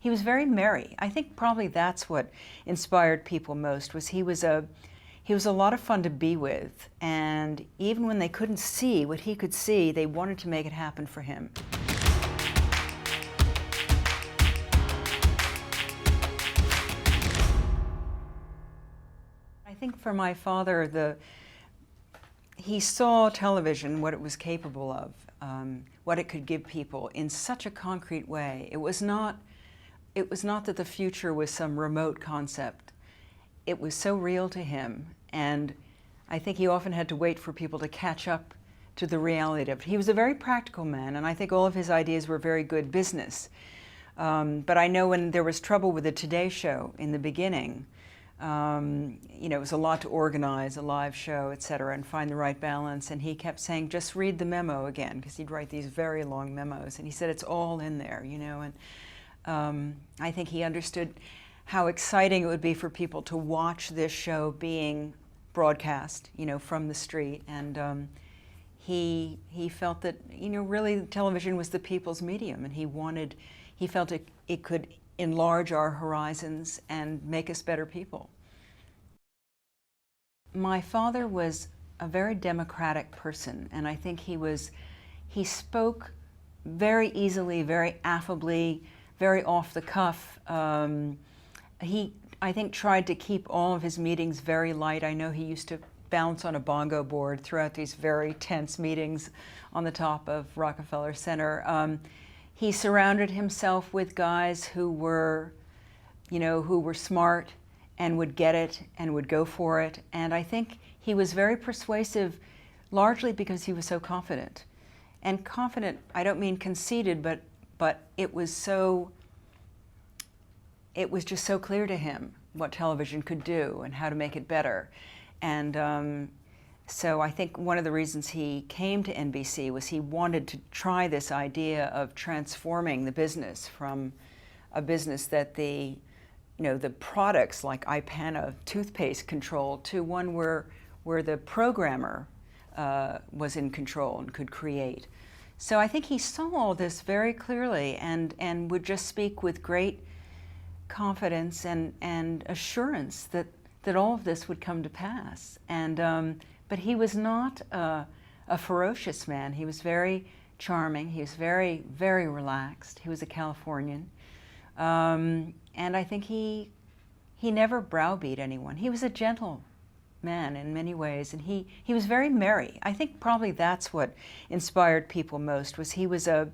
he was very merry. I think probably that's what inspired people most, was he was a lot of fun to be with, and even when they couldn't see what he could see, they wanted to make it happen for him. I think for my father, he saw television, what it was capable of, what it could give people in such a concrete way. It was not that the future was some remote concept. It was so real to him, and I think he often had to wait for people to catch up to the reality of it. He was a very practical man, and I think all of his ideas were very good business. But I know when there was trouble with the Today Show in the beginning, you know, it was a lot to organize, a live show, etc., and find the right balance. And he kept saying, just read the memo again, because he'd write these very long memos. And he said, it's all in there, you know. And I think he understood how exciting it would be for people to watch this show being broadcast, you know, from the street. And he felt that, you know, really television was the people's medium, and he felt it could enlarge our horizons and make us better people. My father was a very democratic person, and I think he spoke very easily, very affably, very off the cuff. He, I think, tried to keep all of his meetings very light. I know he used to bounce on a bongo board throughout these very tense meetings on the top of Rockefeller Center. He surrounded himself with guys who were, you know, who were smart and would get it and would go for it. And I think he was very persuasive, largely because he was so confident. And confident, I don't mean conceited, but it was just so clear to him what television could do and how to make it better. And so I think one of the reasons he came to NBC was he wanted to try this idea of transforming the business from a business that the products like Ipana toothpaste controlled to one where the programmer was in control and could create. So I think he saw all this very clearly and would just speak with great confidence and assurance that all of this would come to pass. And but he was not a ferocious man. He was very charming. He was very, very relaxed. He was a Californian. And I think he never browbeat anyone. He was a gentle man in many ways, and he was very merry. I think probably that's what inspired people most, was he was a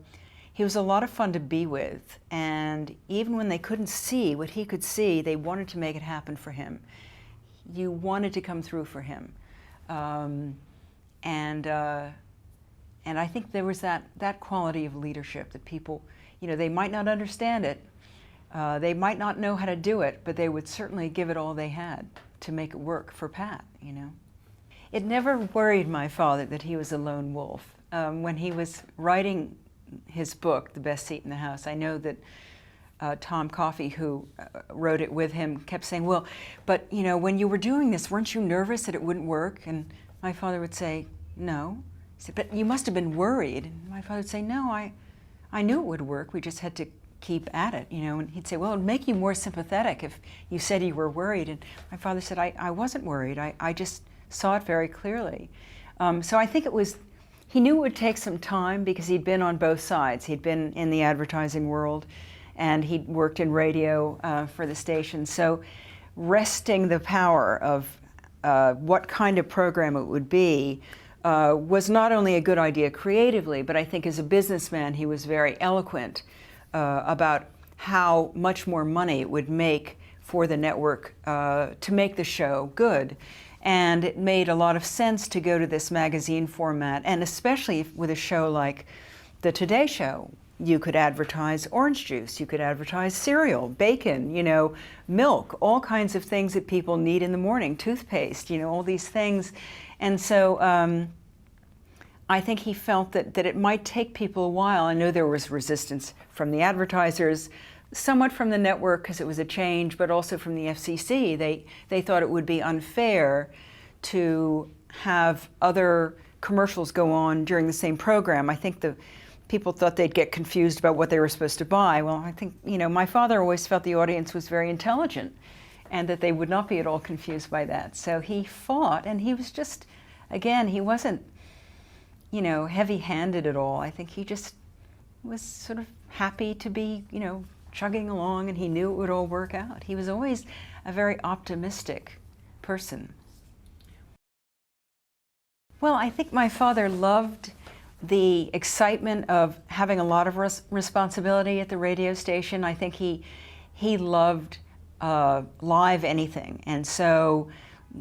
lot of fun to be with, and even when they couldn't see what he could see, they wanted to make it happen for him. You wanted to come through for him. And I think there was that quality of leadership that people, you know, they might not understand it, they might not know how to do it, but they would certainly give it all they had to make it work for Pat, you know. It never worried my father that he was a lone wolf. When he was writing his book, The Best Seat in the House, I know that Tom Coffey, who wrote it with him, kept saying, well, but you know, when you were doing this, weren't you nervous that it wouldn't work? And my father would say, no. He said, but you must have been worried. And my father would say, no, I knew it would work. We just had to keep at it, you know. And he'd say, well, it'd make you more sympathetic if you said you were worried. And my father said, I wasn't worried. I just saw it very clearly. So I think he knew it would take some time because he'd been on both sides. He'd been in the advertising world, and he'd worked in radio for the station. So wresting the power of what kind of program it would be was not only a good idea creatively, but I think as a businessman he was very eloquent about how much more money it would make for the network to make the show good. And it made a lot of sense to go to this magazine format, and especially with a show like the Today Show. You could advertise orange juice, you could advertise cereal, bacon, you know, milk, all kinds of things that people need in the morning, toothpaste, you know, all these things. And so I think he felt that it might take people a while. I know there was resistance from the advertisers, somewhat from the network because it was a change, but also from the FCC. They thought it would be unfair to have other commercials go on during the same program. I think the people thought they'd get confused about what they were supposed to buy. Well, I think, you know, my father always felt the audience was very intelligent and that they would not be at all confused by that. So he fought, and he was just, again, he wasn't, you know, heavy-handed at all. I think he just was sort of happy to be, you know, chugging along, and he knew it would all work out. He was always a very optimistic person. Well, I think my father loved the excitement of having a lot of responsibility at the radio station. I think he loved live anything. And so,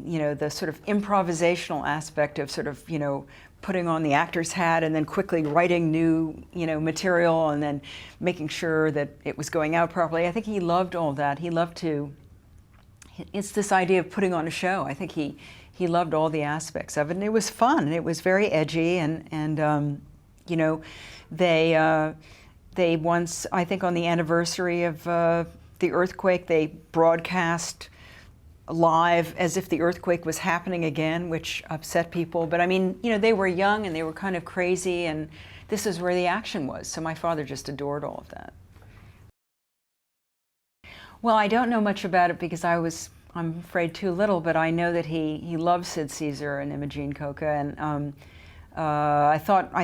you know, the sort of improvisational aspect of sort of, you know, putting on the actor's hat and then quickly writing new, you know, material and then making sure that it was going out properly. I think he loved all that. He loved to, it's this idea of putting on a show. I think he loved all the aspects of it, and it was fun, and it was very edgy, and you know, they once, I think on the anniversary of the earthquake, they broadcast live as if the earthquake was happening again, which upset people. But I mean, you know, they were young and they were kind of crazy, and this is where the action was. So my father just adored all of that. Well, I don't know much about it because I'm afraid too little, but I know that he loved Sid Caesar and Imogene Coca, and I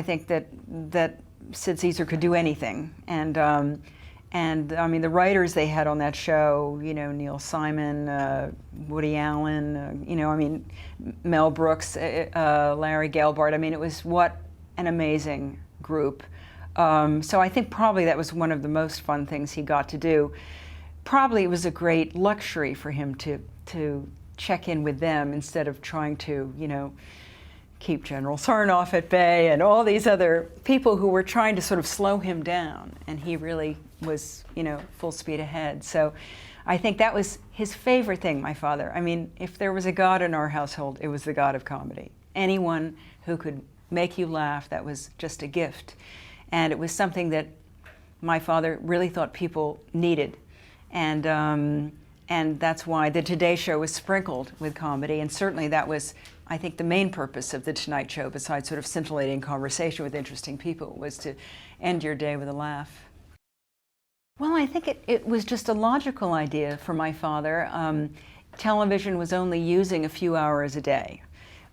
think that Sid Caesar could do anything, and I mean the writers they had on that show, you know, Neil Simon, Woody Allen, you know, I mean Mel Brooks, Larry Gelbart. I mean, it was what an amazing group. So I think probably that was one of the most fun things he got to do. Probably it was a great luxury for him to check in with them instead of trying to, you know, keep General Sarnoff at bay and all these other people who were trying to sort of slow him down. And he really was, you know, full speed ahead. So I think that was his favorite thing, my father. I mean, if there was a God in our household, it was the God of comedy. Anyone who could make you laugh, that was just a gift. And it was something that my father really thought people needed. And that's why the Today Show was sprinkled with comedy, and certainly that was, I think, the main purpose of the Tonight Show, besides sort of scintillating conversation with interesting people, was to end your day with a laugh. Well, I think it was just a logical idea for my father. Television was only using a few hours a day,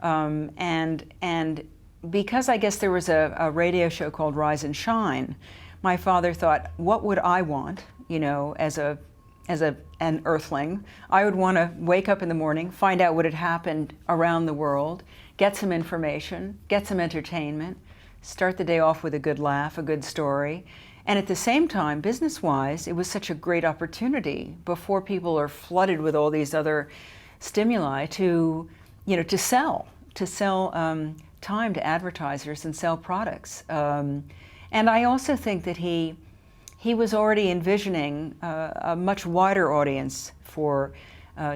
and because I guess there was a radio show called Rise and Shine, my father thought, what would I want, you know, as an earthling? I would want to wake up in the morning, find out what had happened around the world, get some information, get some entertainment, start the day off with a good laugh, a good story. And at the same time, business-wise, it was such a great opportunity before people are flooded with all these other stimuli to, you know, to sell time to advertisers and sell products. And I also think that he was already envisioning a much wider audience for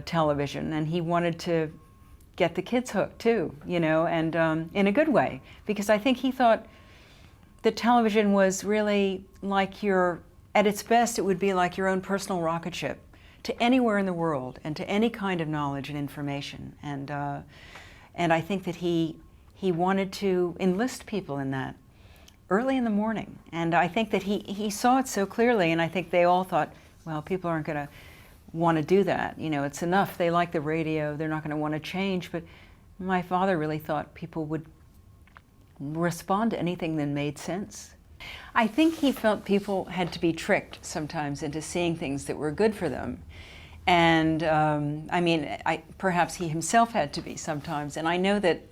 television, and he wanted to get the kids hooked too, you know, and in a good way, because I think he thought that television was really like at its best, it would be like your own personal rocket ship to anywhere in the world and to any kind of knowledge and information. And I think that he wanted to enlist people in that early in the morning. And I think that he saw it so clearly, and I think they all thought, well, people aren't going to want to do that. You know, it's enough. They like the radio. They're not going to want to change. But my father really thought people would respond to anything that made sense. I think he felt people had to be tricked sometimes into seeing things that were good for them. And I mean, perhaps he himself had to be sometimes. And I know that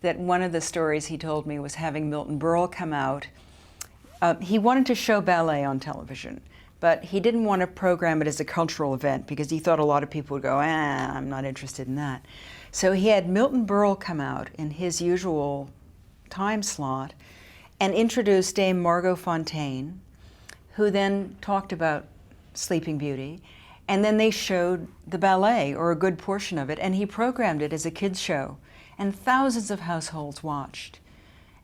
that one of the stories he told me was having Milton Berle come out. He wanted to show ballet on television, but he didn't want to program it as a cultural event because he thought a lot of people would go, I'm not interested in that. So he had Milton Berle come out in his usual time slot and introduce Dame Margot Fontaine, who then talked about Sleeping Beauty, and then they showed the ballet, or a good portion of it, and he programmed it as a kids' show. And thousands of households watched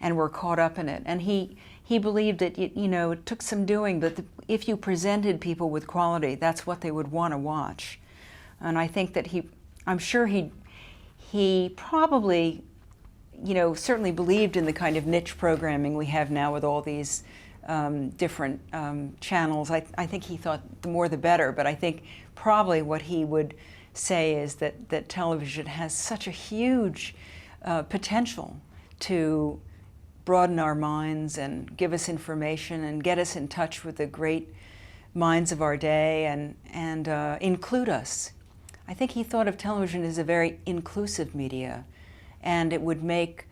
and were caught up in it. And he believed that, you know, it took some doing, but if you presented people with quality, that's what they would want to watch. And I think that I'm sure he probably, you know, certainly believed in the kind of niche programming we have now with all these different channels. I think he thought the more the better, but I think probably what he would say is that television has such a huge potential to broaden our minds and give us information and get us in touch with the great minds of our day and include us. I think he thought of television as a very inclusive media, and it would make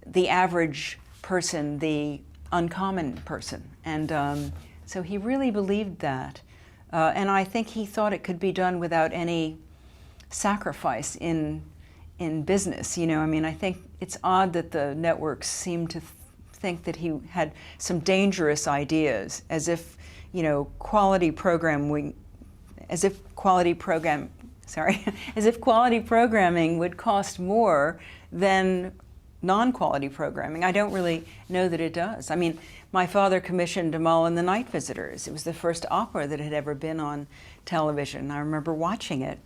the average person the uncommon person. And so he really believed that. And I think he thought it could be done without any sacrifice in business. You know, I mean, I think it's odd that the networks seem to think that he had some dangerous ideas, as if, you know, quality programming would cost more than non-quality programming. I don't really know that it does. I mean, my father commissioned Amal and the Night Visitors. It was the first opera that had ever been on television. I remember watching it.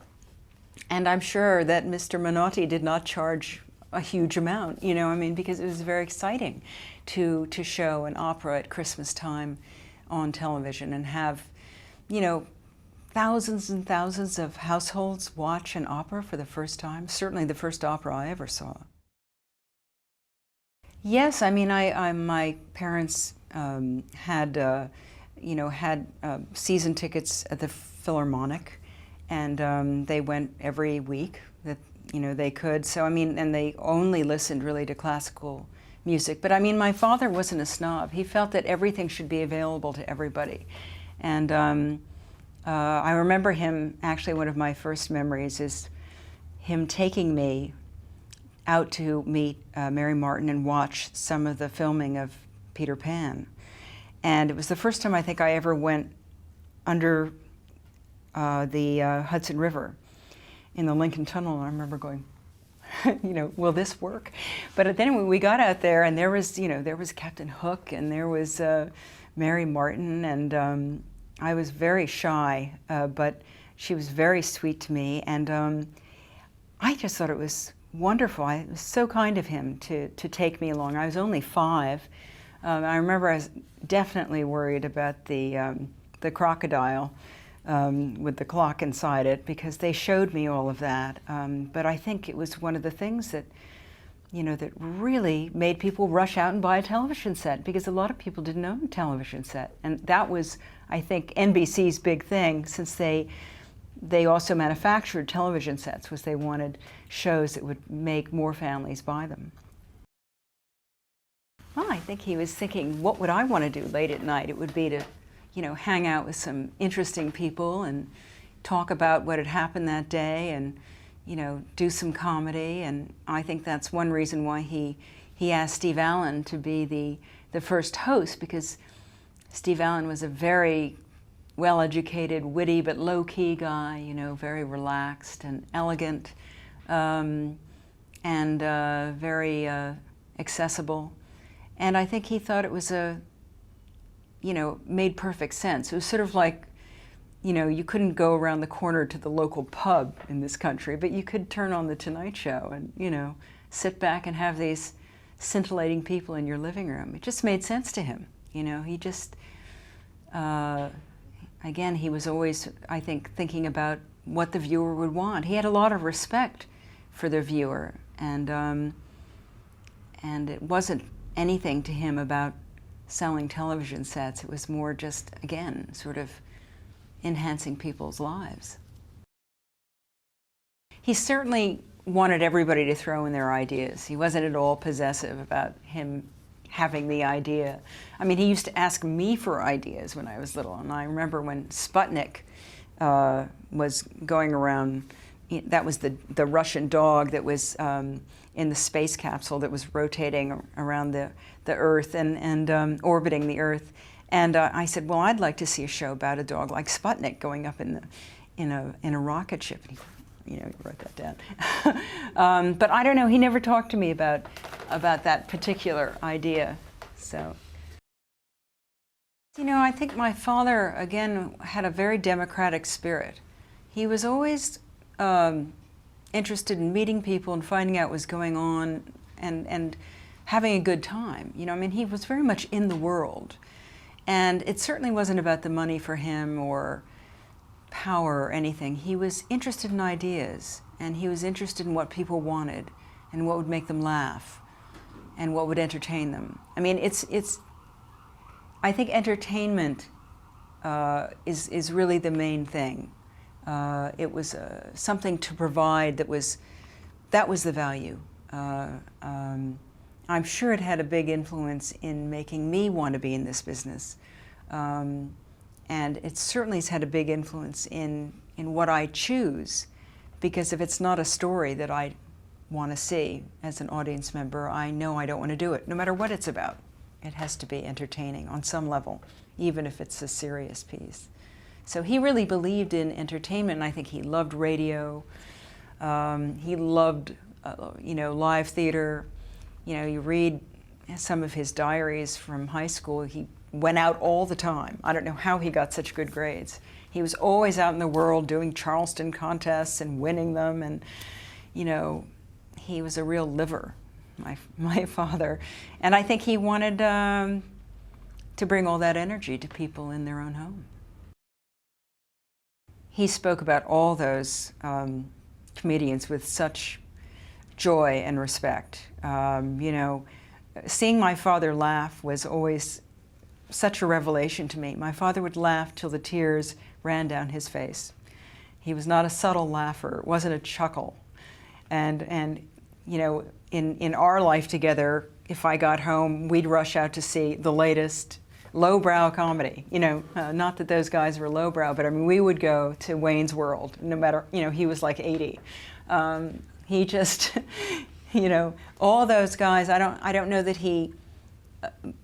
And I'm sure that Mr. Menotti did not charge a huge amount, you know, I mean, because it was very exciting to show an opera at Christmas time on television and have, you know, thousands and thousands of households watch an opera for the first time. Certainly the first opera I ever saw. Yes, I mean, my parents had season tickets at the Philharmonic, and they went every week that, you know, they could. So I mean, and they only listened really to classical music. But I mean, my father wasn't a snob. He felt that everything should be available to everybody. And I remember him, actually one of my first memories is him taking me out to meet Mary Martin and watch some of the filming of Peter Pan. And it was the first time I think I ever went under the Hudson River in the Lincoln Tunnel. I remember going, you know, will this work? But then when we got out there, and there was, you know, there was Captain Hook, and there was Mary Martin, and I was very shy, but she was very sweet to me, and I just thought it was wonderful. It was so kind of him to take me along. I was only 5. I remember I was definitely worried about the crocodile with the clock inside it, because they showed me all of that. But I think it was one of the things that, you know, that really made people rush out and buy a television set, because a lot of people didn't own a television set. And that was, I think, NBC's big thing, since they also manufactured television sets, was they wanted shows that would make more families buy them. Well, I think he was thinking, what would I want to do late at night? It would be to, you know, hang out with some interesting people and talk about what had happened that day, and, you know, do some comedy. And I think that's one reason why he asked Steve Allen to be the first host, because Steve Allen was a very well-educated, witty, but low-key guy, you know, very relaxed and elegant, and very accessible. And I think he thought it was you know, made perfect sense. It was sort of like, you know, you couldn't go around the corner to the local pub in this country, but you could turn on The Tonight Show and, you know, sit back and have these scintillating people in your living room. It just made sense to him, you know. He just, again, he was always, I think, thinking about what the viewer would want. He had a lot of respect for the viewer, and it wasn't anything to him about selling television sets. It was more just, again, sort of enhancing people's lives. He certainly wanted everybody to throw in their ideas. He wasn't at all possessive about him having the idea. I mean, he used to ask me for ideas when I was little, and I remember when Sputnik was going around, that was the Russian dog that was in the space capsule that was rotating around the Earth and orbiting the Earth. And I said, well, I'd like to see a show about a dog like Sputnik going up in a rocket ship. And he, you know, he wrote that down. But I don't know, he never talked to me about that particular idea. So, you know, I think my father, again, had a very democratic spirit. He was always interested in meeting people and finding out what was going on, and having a good time. You know, I mean, he was very much in the world. And it certainly wasn't about the money for him or power or anything. He was interested in ideas, and he was interested in what people wanted and what would make them laugh and what would entertain them. I mean, I think entertainment is really the main thing. It was something to provide that was the value. I'm sure it had a big influence in making me want to be in this business. And it certainly has had a big influence in what I choose, because if it's not a story that I want to see as an audience member, I know I don't want to do it, no matter what it's about. It has to be entertaining on some level, even if it's a serious piece. So he really believed in entertainment, and I think he loved radio. He loved, you know, live theater. You know, you read some of his diaries from high school. He went out all the time. I don't know how he got such good grades. He was always out in the world doing Charleston contests and winning them, and, you know, he was a real liver, my father. And I think he wanted to bring all that energy to people in their own home. He spoke about all those comedians with such joy and respect. You know, seeing my father laugh was always such a revelation to me. My father would laugh till the tears ran down his face. He was not a subtle laugher. It wasn't a chuckle. And you know, in our life together, if I got home, we'd rush out to see the latest lowbrow comedy. You know, not that those guys were lowbrow, but I mean, we would go to Wayne's World, no matter, you know, he was like 80. He just, you know, all those guys, I don't know that he,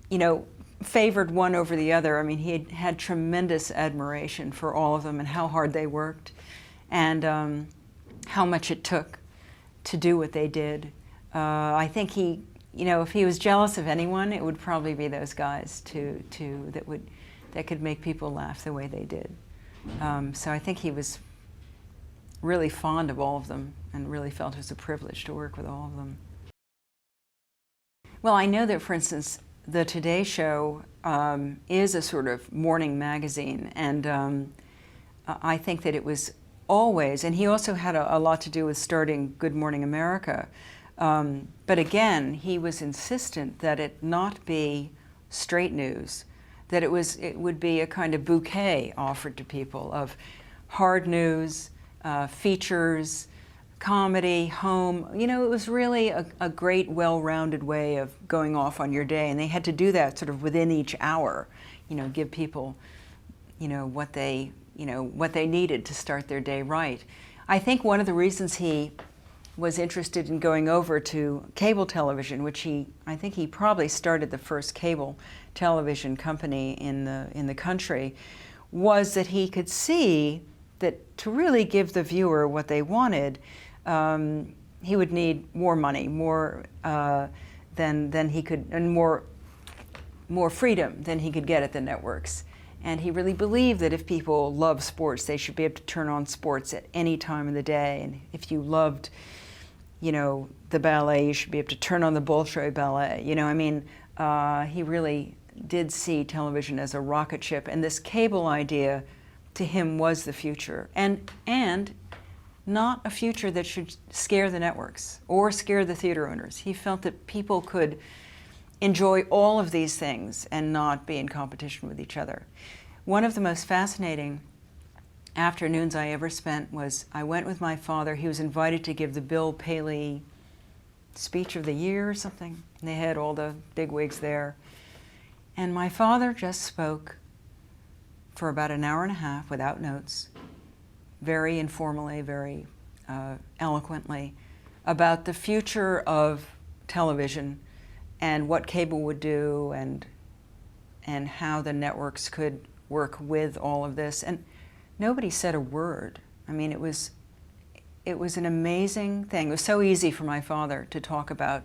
you know, favored one over the other. I mean, he had tremendous admiration for all of them and how hard they worked and how much it took to do what they did. I think he, you know, if he was jealous of anyone, it would probably be those guys that could make people laugh the way they did. So I think he was really fond of all of them and really felt it was a privilege to work with all of them. Well, I know that, for instance, the Today Show is a sort of morning magazine, and I think that it was always, and he also had a lot to do with starting Good Morning America. But again, he was insistent that it not be straight news, that it would be a kind of bouquet offered to people of hard news, features, comedy, home. You know, it was really a great, well-rounded way of going off on your day, and they had to do that sort of within each hour. You know, give people, you know, what they needed to start their day right. I think one of the reasons he was interested in going over to cable television, which I think he probably started the first cable television company in the country, was that he could see that to really give the viewer what they wanted, he would need more money, more than he could, and more freedom than he could get at the networks. And he really believed that if people love sports, they should be able to turn on sports at any time of the day. And if you loved, you know, the ballet, you should be able to turn on the Boettcher ballet. You know, I mean, he really did see television as a rocket ship, and this cable idea to him was the future, and not a future that should scare the networks or scare the theater owners. He felt that people could enjoy all of these things and not be in competition with each other. One of the most fascinating afternoons I ever spent was, I went with my father. He was invited to give the Bill Paley speech of the year or something. And they had all the bigwigs there. And my father just spoke for about an hour and a half without notes, very informally, very eloquently, about the future of television and what cable would do and how the networks could work with all of this. And nobody said a word. I mean, it was an amazing thing. It was so easy for my father to talk about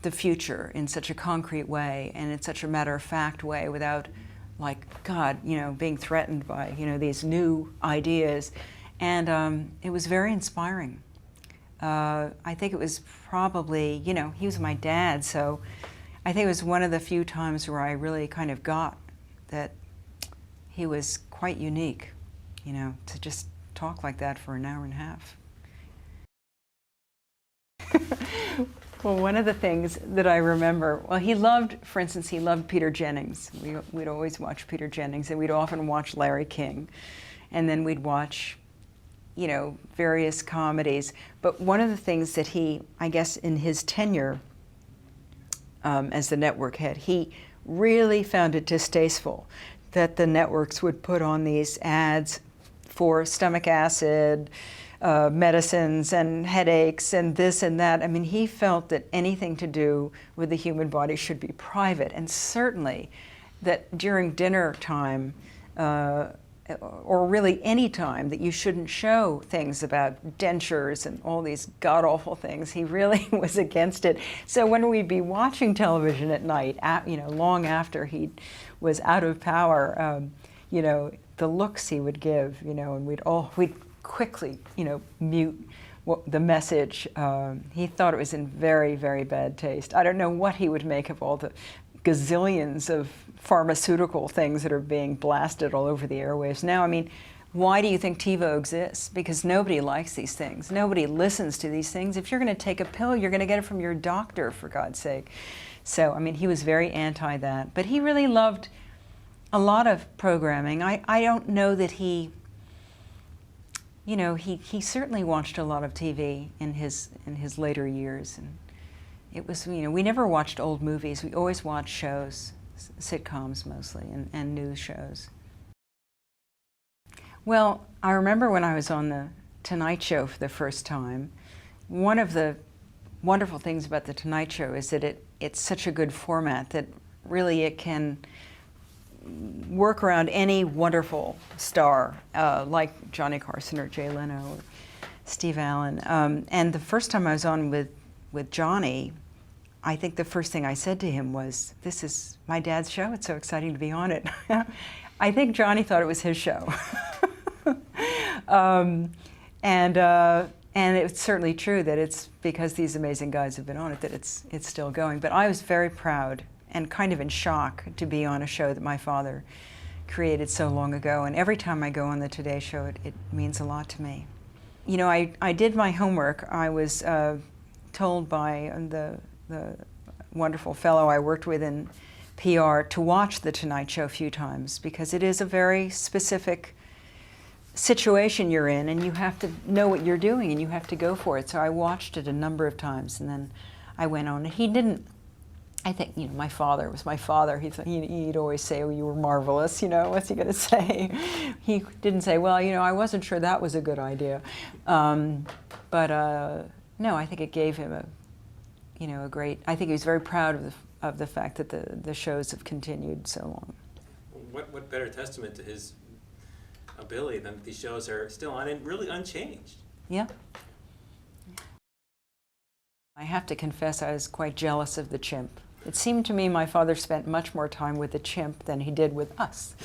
the future in such a concrete way and in such a matter-of-fact way without, like, God, you know, being threatened by, you know, these new ideas. And it was very inspiring. I think it was probably, you know, he was my dad, so I think it was one of the few times where I really kind of got that he was quite unique, you know, to just talk like that for an hour and a half. Well, one of the things that I remember, well, he loved, for instance, he loved Peter Jennings. We'd always watch Peter Jennings, and we'd often watch Larry King. And then we'd watch, you know, various comedies. But one of the things that he, I guess in his tenure as the network head, he really found it distasteful that the networks would put on these ads for stomach acid, medicines and headaches and this and that. I mean, he felt that anything to do with the human body should be private, and certainly that during dinner time, or really any time, that you shouldn't show things about dentures and all these god-awful things. He really was against it. So when we'd be watching television at night, you know, long after he was out of power, you know, the looks he would give, you know, and we'd quickly, you know, mute the message. He thought it was in very, very bad taste. I don't know what he would make of all the gazillions of pharmaceutical things that are being blasted all over the airwaves now. I mean, why do you think TiVo exists? Because nobody likes these things. Nobody listens to these things. If you're going to take a pill, you're going to get it from your doctor, for God's sake. So, I mean, he was very anti that. But he really loved a lot of programming. I don't know that he, you know, he certainly watched a lot of TV in his later years, and it was, you know, we never watched old movies. We always watched shows, sitcoms mostly, and news shows. Well, I remember when I was on the Tonight Show for the first time, one of the wonderful things about the Tonight Show is that it's such a good format that really it can work around any wonderful star, like Johnny Carson or Jay Leno or Steve Allen. And the first time I was on with Johnny, I think the first thing I said to him was, "This is my dad's show. It's so exciting to be on it." I think Johnny thought it was his show. And it's certainly true that it's because these amazing guys have been on it that it's still going. But I was very proud and kind of in shock to be on a show that my father created so long ago. And every time I go on the Today Show, it means a lot to me. You know, I did my homework. I was told by the wonderful fellow I worked with in PR to watch The Tonight Show a few times, because it is a very specific situation you're in, and you have to know what you're doing, and you have to go for it. So I watched it a number of times, and then I went on. And he didn't, I think, you know, my father was my father. He'd always say, "Oh, you were marvelous," you know, what's he going to say? He didn't say, "Well, you know, I wasn't sure that was a good idea." No, I think it gave him a great, I think he was very proud of the fact that the shows have continued so long. What better testament to his ability than that these shows are still on and really unchanged? Yeah. I have to confess I was quite jealous of the CHIMP. It seemed to me my father spent much more time with the CHIMP than he did with us.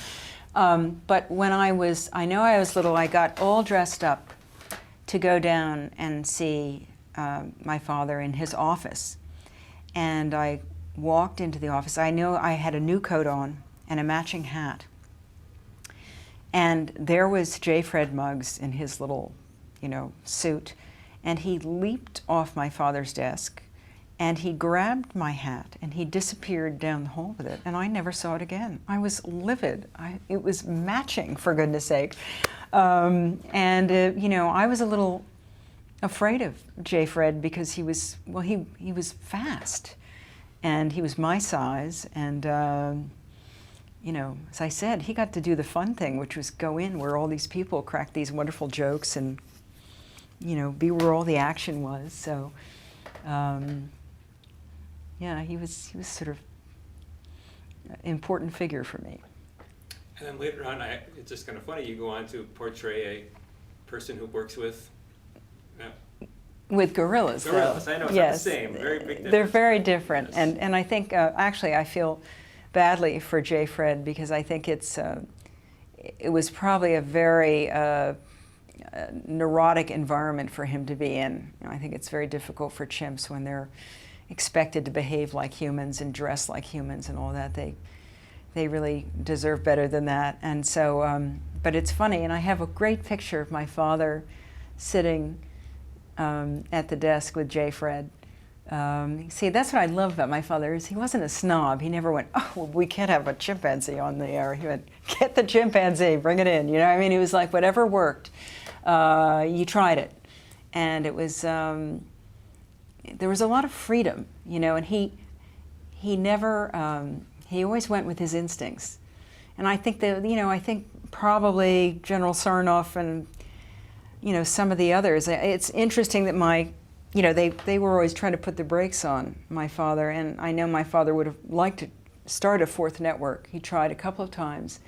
But when I know I was little, I got all dressed up to go down and see my father in his office. And I walked into the office. I knew I had a new coat on and a matching hat. And there was J. Fred Muggs in his little, you know, suit. And he leaped off my father's desk, and he grabbed my hat, and he disappeared down the hall with it, and I never saw it again. I was livid. It was matching, for goodness sake. You know, I was a little afraid of J. Fred because he was fast, and he was my size, and you know, as I said, he got to do the fun thing, which was go in where all these people cracked these wonderful jokes and, you know, be where all the action was. So, yeah, he was sort of an important figure for me. And then later on, it's just kind of funny, you go on to portray a person who works with gorillas. Gorillas, though. I know, it's yes. not the same, very big difference. They're very different, yes. and I think, actually, I feel badly for J. Fred, because I think it was probably a very neurotic environment for him to be in. You know, I think it's very difficult for chimps when they're expected to behave like humans and dress like humans and all that. They really deserve better than that. And so, but it's funny, and I have a great picture of my father sitting at the desk with J. Fred. See, that's what I love about my father, is he wasn't a snob. He never went, oh, well, we can't have a chimpanzee on the air. He went, get the chimpanzee, bring it in. You know, I mean, he was like, whatever worked, you tried it. And it was, there was a lot of freedom, you know, and he never, he always went with his instincts. And I think that, you know, I think probably General Sarnoff and, you know, some of the others, it's interesting that you know, they were always trying to put the brakes on my father, and I know my father would have liked to start a fourth network. He tried a couple of times,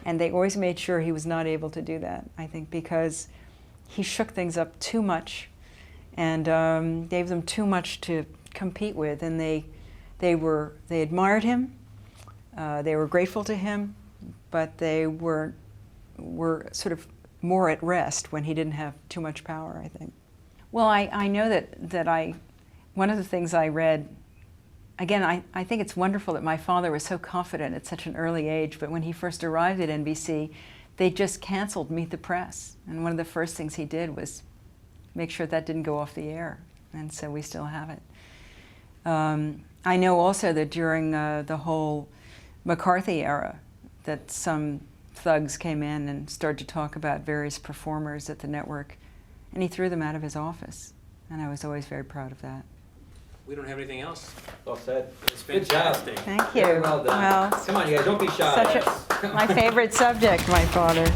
and they always made sure he was not able to do that, I think, because he shook things up too much and gave them too much to compete with, and they admired him, they were grateful to him, but they were sort of more at rest when he didn't have too much power, I think. Well, I know that one of the things I read, again, I think it's wonderful that my father was so confident at such an early age, but when he first arrived at NBC, they just canceled Meet the Press. And one of the first things he did was make sure that didn't go off the air. And so we still have it. I know also that during the whole McCarthy era, that some thugs came in and started to talk about various performers at the network, and he threw them out of his office. And I was always very proud of that. We don't have anything else. Well said. It's Good job. fantastic. Thank you. Very well done. Well, Come on, you guys, don't be shy. my favorite subject, my father.